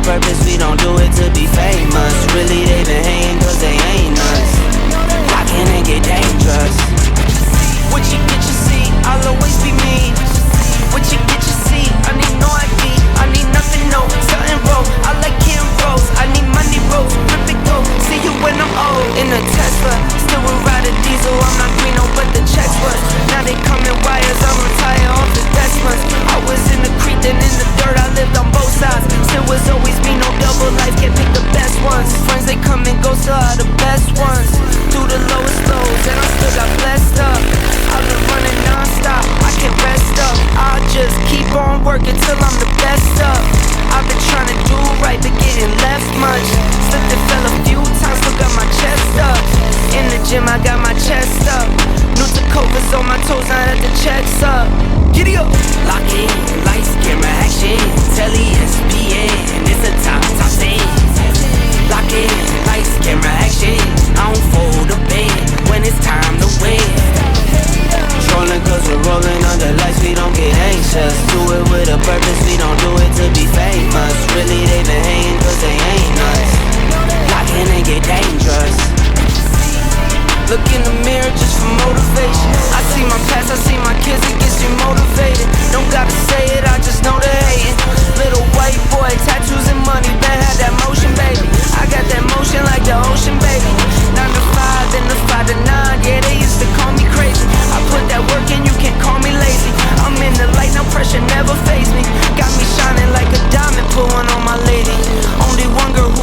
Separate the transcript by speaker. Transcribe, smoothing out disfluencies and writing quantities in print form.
Speaker 1: purpose, we don't do it to be famous. Really they been hating cause they ain't us. Rockin' and get dangerous. What you get you see, I'll always be me. What you get you see, I need no ID, I need nothing, no, something roll. I like Kim Rose, I need money rolls, rip it go, see you when I'm old. In a Tesla, still would ride a diesel, I'm not Greeno but the checks was. Now they come in wires, I'm retired off the Teslas. I was in the creek and in the dirt, I lived on both sides. Still was always me, no double life, can't pick the best ones. Friends they come and go, still are the best ones. Through the lowest lows, and I still got blessed up. I've been running non-stop, I can't rest up. I'll just keep on working till I'm the best up. I've been trying to do right, but getting left much. Slipped and fell a few times, still got my chest up. In the gym, I got my chest up. New Tacova's on my toes, now that the check's up. Giddy up! Lock in, lights, camera, action. Telly, SPN, it's a top scene. Lock in, lights, camera, action. I don't fold a bed when it's time to win. Trolling cause we're rolling under lights, we don't get anxious. Do it with a purpose,